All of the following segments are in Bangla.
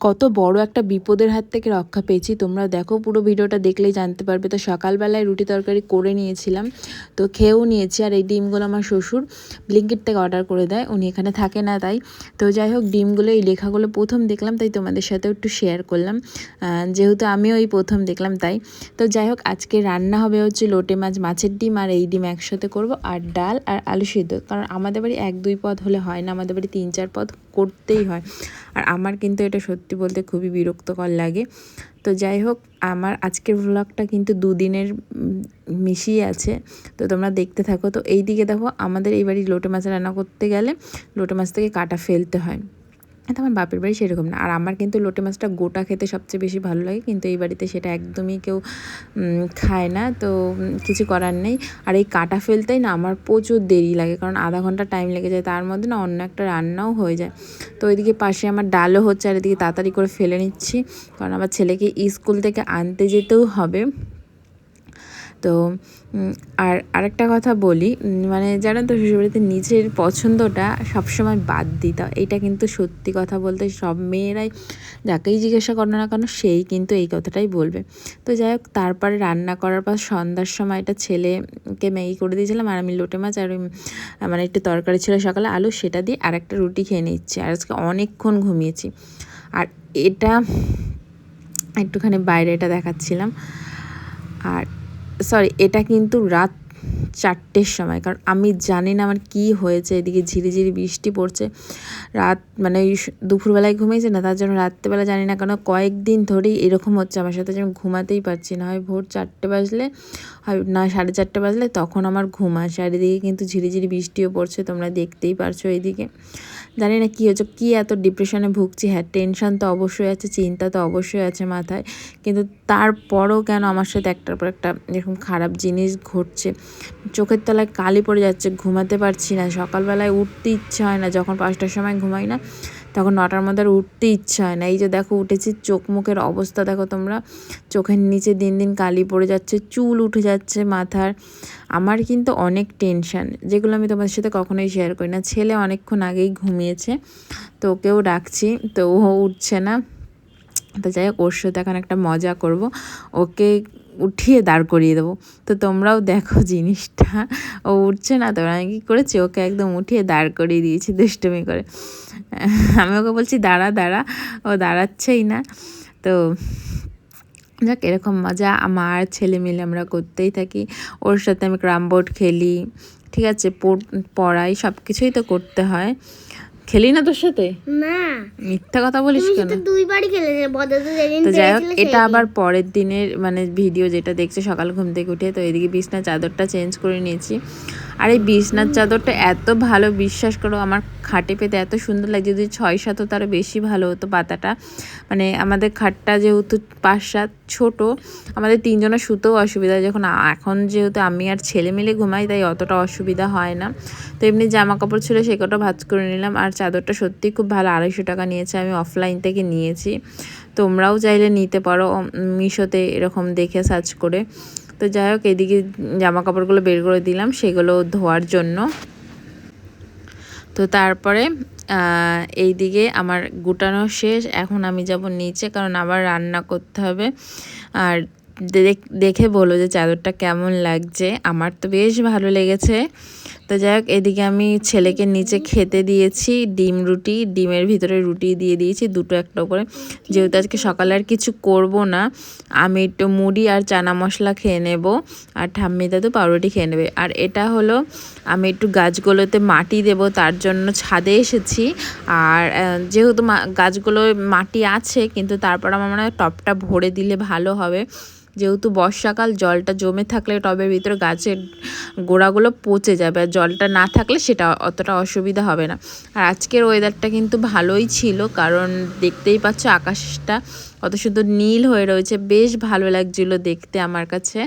কত বড় একটা বিপদের হাত থেকে রক্ষা পেয়েছি। তোমরা দেখো, পুরো ভিডিওটা দেখলেই জানতে পারবে। তো সকালবেলায় রুটি তরকারি করে নিয়েছিলাম, তো খেয়েও নিয়েছি। আর এই ডিমগুলো আমার শ্বশুর ব্লিঙ্কিট থেকে অর্ডার করে দেয়, উনি এখানে থাকে না তাই। তো যাই হোক, ডিমগুলো এই লেখাগুলো প্রথম দেখলাম, তাই তোমাদের সাথেও একটু শেয়ার করলাম, যেহেতু আমিও এই প্রথম দেখলাম তাই। তো যাই হোক, আজকে রান্না হবে হচ্ছে লোটে মাছ, মাছের ডিম আর এই ডিম একসাথে করব, আর ডাল আর আলু সিদ্ধ। কারণ আমাদের বাড়ি 1-2 পদ হলে হয় না, আমাদের বাড়ি 3-4 পদ করতেই হয়। আর আমার কিন্তু এটা সত্যি বলতে খুবই বিরক্তকর লাগে। তো যাই হোক, আমার আজকের ভ্লগটা কিন্তু 2 দিনের মিশিয়ে আছে, তো তোমরা দেখতে থাকো। তো এই দিকে দেখো, আমাদের এই বাড়ি লোটে মাছ রান্না করতে গেলে লোটে মাছ থেকে কাটা ফেলতে হয়। তো আমার বাপের বাড়ি সেরকম না। আর আমার কিন্তু লোটে মাছটা গোটা খেতে সবচেয়ে বেশি ভালো লাগে, কিন্তু এই বাড়িতে সেটা একদমই কেউ খায় না, তো কিছু করার নেই। আর এই কাটা ফেলতেই না আমার প্রচুর দেরি লাগে, কারণ আধা ঘন্টা টাইম লেগে যায়, তার মধ্যে না অন্য একটা রান্নাও হয়ে যায়। তো ওইদিকে পাশে আমার ডালও হচ্ছে, আর এদিকে তাড়াতাড়ি করে ফেলে নিচ্ছি, কারণ আমার ছেলেকে স্কুল থেকে আনতে যেতেও হবে। তো আর আরেকটা কথা বলি, মানে জানো তো, শ্বশুরবাড়িতে নিজের পছন্দটা সবসময় বাদ দিতে, এইটা কিন্তু সত্যি কথা বলতে সব মেয়েরাই যাকেই জিজ্ঞাসা করো না কেন সেই কিন্তু এই কথাটাই বলবে। তো যাই হোক, তারপরে রান্না করার পর সন্ধ্যার সময় এটা ছেলেকে ম্যাগি করে দিয়েছিলাম, আর আমি লোটে মাছ আর মানে একটু তরকারি ছিল সকালে আলু, সেটা দিয়ে আর একটা রুটি খেয়ে নিচ্ছি। আর আজকে অনেকক্ষণ ঘুমিয়েছি। আর এটা একটুখানি বাইরে এটা দেখাচ্ছিলাম। আর সরি, এটা কিন্তু রাত 4টের সময়, কারণ আমি জানি না আমার কি হয়েছে, এদিকে ঝিরিঝিরি বৃষ্টি পড়ছে। রাত মানে দুপুরবেলায় ঘুমিয়েছে না, তার জন্য রাত্রেবেলা জানি না কেন কয়েকদিন ধরেই এরকম হচ্ছে আমার সাথে, যে আমি ঘুমাতেই পারছি না। হয় ভোর 4টে বাজলে, হয় না 4:30 বাজলে, তখন আমার ঘুম আসে। আর এদিকে কিন্তু ঝিরিঝিরি বৃষ্টিও পড়ছে, তোমরা দেখতেই পারছো। এইদিকে জানি না কী হচ্ছে, কী এত ডিপ্রেশনে ভুগছি। হ্যাঁ, টেনশন তো অবশ্যই আছে, চিন্তা তো অবশ্যই আছে মাথায়, কিন্তু তারপরও কেন আমার সাথে একটার পর একটা এরকম খারাপ জিনিস ঘটছে। চোখের তলায় কালি পড়ে যাচ্ছে, ঘুমাতে পারছি না, সকালবেলায় উঠতে ইচ্ছে হয় না। যখন 5টার সময় ঘুমাই না, তখন 9টার মধ্যে আর উঠতে ইচ্ছে হয় না। এই যে দেখো উঠেছি, চোখ মুখের অবস্থা দেখো তোমরা, চোখের নিচে দিন দিন কালি পড়ে যাচ্ছে, চুল উঠে যাচ্ছে মাথার। আমার কিন্তু অনেক টেনশান, যেগুলো আমি তোমাদের সাথে কখনোই শেয়ার করি না। ছেলে অনেকক্ষণ আগেই ঘুমিয়েছে, তো ওকেও ডাকছি, তো ও উঠছে না। তো যাই হোক, ওর সাথে এখন একটা মজা করব, ওকে উঠিয়ে দাঁড় করিয়ে দেবো। তো তোমরাও দেখো জিনিসটা, ও উঠছে না, তো আমি কী করেছি, ওকে একদম উঠিয়ে দাঁড় করিয়ে দিয়েছি দুষ্টুমি করে। আমি ওকে বলছি দাঁড়া দাঁড়া, ও দাঁড়াচ্ছেই না। তো যাক, এরকম মজা আমার ছেলে মিলে আমরা করতেই থাকি। ওর সাথে আমি ক্যারাম বোর্ড খেলি, ঠিক আছে, পড়াই, সব কিছুই তো করতে হয়। খেলি না তোর সাথে? না, মিথ্যা কথা বলিস কেন? দুইবারই খেলেছে। তো যাই হোক, এটা আবার পরের দিনের মানে ভিডিও, যেটা দেখছে সকাল ঘুম থেকে উঠে। তো এদিকে বিছনার চাদরটা চেঞ্জ করে নিয়েছি। আর এই বিছনার চাদরটা এত ভালো, বিশ্বাস করো, আমার খাটে পেতে এত সুন্দর লাগছে। যদি 6-7 হতো তারও বেশি ভালো হতো পাতাটা। মানে আমাদের খাটটা যেহেতু 5-7 ছোট, আমাদের 3 জনের শুতেও অসুবিধা। যখন এখন যেহেতু আমি আর ছেলে মিলে ঘুমাই, তাই অতটা অসুবিধা হয় না। তো এমনি জামা কাপড় ছিল, সে কটা ভাঁজ করে নিলাম। আর চাদরটা সত্যিই খুব ভালো, 250 টাকা নিয়েছে, আমি অফলাইন থেকে নিয়েছি। তোমরাও চাইলে নিতে পারো মিশোতে, এরকম দেখে সার্চ করে। তো যাই হোক, এদিকে জামা কাপড়গুলো বের করে দিলাম সেগুলো ধোয়ার জন্য। তো তারপরে এইদিকে আমার গুটানো শেষ, এখন আমি যাব নিচে, কারণ আবার রান্না করতে হবে। আর দেখে বলো যে চাদরটা কেমন লাগছে, আমার তো বেশ ভালো লেগেছে। তো যাই হোক, এদিকে আমি ছেলেকে নিচে খেতে দিয়েছি ডিম রুটি, ডিমের ভিতরে রুটি দিয়ে দিয়েছি দুটো একটা করে। যেহেতু আজকে সকালে আর কিছু করব না, আমি একটু মুড়ি আর চানা মশলা খেয়ে নেব, আর ঠাম্মি দাদু পাউরুটি খেয়ে নেবে। আর এটা হলো, আমি একটু গাছগুলোতে মাটি দেব, তার জন্য ছাদে এসেছি। আর যেহেতু গাছগুলোয় মাটি আছে, কিন্তু তারপর আমার মনে হয় টবটা ভরে দিলে ভালো হবে। যেহেতু বর্ষাকাল, জলটা জমে থাকলে টবের ভিতরে গাছের গোড়াগুলো পচে যাবে, আর জলটা না থাকলে সেটা অতটা অসুবিধা হবে না। আর আজকের ওয়েদারটা কিন্তু ভালোই ছিল, কারণ দেখতেই পাচ্ছ আকাশটা কত সুন্দর নীল হয়ে রয়েছে, বেশ ভালো লাগছিলো দেখতে আমার কাছে।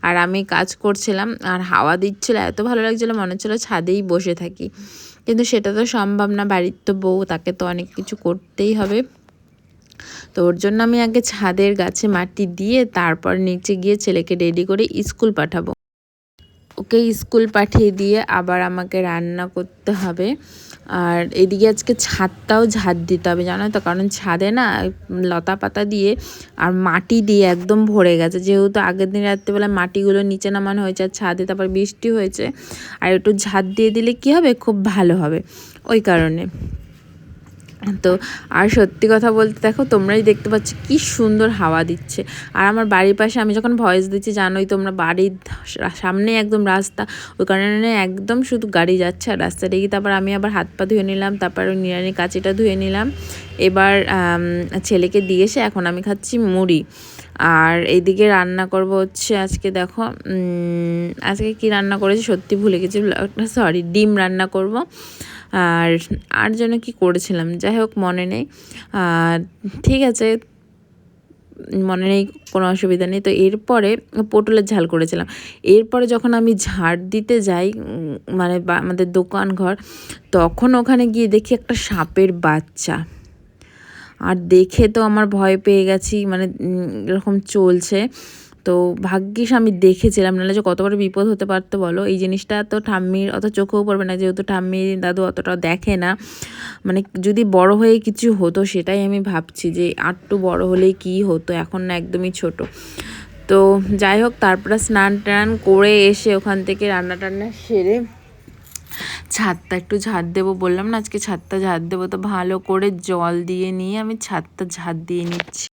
আর আমি কাজ করছিলাম আর হাওয়া দিচ্ছিলো, এত ভালো লাগছিলো, মনে হচ্ছিলো ছাদেই বসে থাকি। কিন্তু সেটা তো সম্ভব না, বাড়ির তো বউ, তাকে তো অনেক কিছু করতেই হবে। তো ওর জন্য আমি আগে ছাদের গাছে মাটি দিয়ে তারপর নিচে গিয়ে ছেলেকে রেডি করে স্কুল পাঠাবো। ওকে স্কুল পাঠিয়ে দিয়ে আবার আমাকে রান্না করতে হবে। আর এদিকে আজকে ছাদটাও ঝাড় দিতে হবে জানো তো, কারণ ছাদে না লতা পাতা দিয়ে আর মাটি দিয়ে একদম ভরে গেছে, যেহেতু আগের দিন রাত্রিবেলা মাটিগুলো নিচে নামানো হয়েছে আর ছাদে তারপর বৃষ্টি হয়েছে, আর একটু ঝাড় দিয়ে দিলে কি হবে, খুব ভালো হবে ওই কারণে। তো আর সত্যি কথা বলতে দেখো তোমরাই দেখতে পাচ্ছ কি সুন্দর হাওয়া দিচ্ছে। আর আমার বাড়ির পাশে আমি যখন ভয়েস দিচ্ছি জানোই তোমরা, বাড়ির সামনে একদম রাস্তা, ওই কারণে একদম শুধু গাড়ি যাচ্ছে আর রাস্তাটা গিয়ে। তারপর আমি আবার হাত পা ধুয়ে নিলাম, তারপর ওই নিড়ানি কাঁচিটা ধুয়ে নিলাম। এবার ছেলেকে দিয়ে এসে এখন আমি খাচ্ছি মুড়ি। আর এইদিকে রান্না করব হচ্ছে আজকে দেখো আজকে কি রান্না করেছি সত্যি ভুলে গেছি, সরি ডিম রান্না করব। আর যেন কি করেছিলাম, যাই হোক মনে নেই, ঠিক আছে মনে নেই, কোনো অসুবিধা নেই। তো এরপরে পটলের ঝাল করেছিলাম। এরপরে যখন আমি ঝাড় দিতে যাই মানে আমাদের দোকান ঘর, তখন ওখানে গিয়ে দেখি একটা সাপের বাচ্চা, আর দেখে তো আমার ভয় পেয়ে গেছি, মানে এরকম চলছে। তো ভাগ্যিস আমি দেখেছিলাম, নাহলে যে কত বড় বিপদ হতে পারতো বলো। এই জিনিসটা তো ঠাম্মির অত চোখেও পড়বে না, যেহেতু ঠাম্মি দাদু অতটা দেখে না। মানে যদি বড় হয়ে কিছু হতো সেটাই আমি ভাবছি, যে আরটু বড় হলেই কী হতো, এখন না একদমই ছোট। তো যাই হোক, তারপরে স্নান টান করে এসে ওখান থেকে রান্না টান্না সেরে ছাদটা একটু ঝাড় দেবো, বললাম না আজকে ছাদটা ঝাড় দেবো, তো ভালো করে জল দিয়ে নিয়ে আমি ছাদটা ঝাড় দিয়ে নিচ্ছি।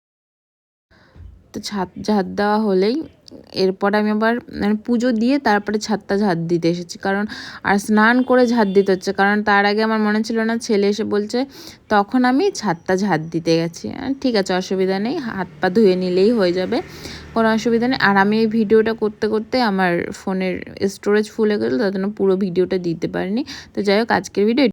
তো ছাদ ঝাড় দেওয়া হলেই এরপর আমি আবার মানে পুজো দিয়ে তারপরে ছাদটা ঝাড় দিতে এসেছি, কারণ আর স্নান করে ঝাড় দিতে হচ্ছে, কারণ তার আগে আমার মনে ছিল না, ছেলে এসে বলছে, তখন আমি ছাদটা ঝাড় দিতে গেছি। ঠিক আছে অসুবিধা নেই, হাত পা ধুয়ে নিলেই হয়ে যাবে, কোনো অসুবিধা নেই। আর আমি এই ভিডিওটা করতে করতে আমার ফোনের স্টোরেজ ফুলে গেল, তার জন্য পুরো ভিডিওটা দিতে পারিনি। তো যাই হোক আজকের ভিডিও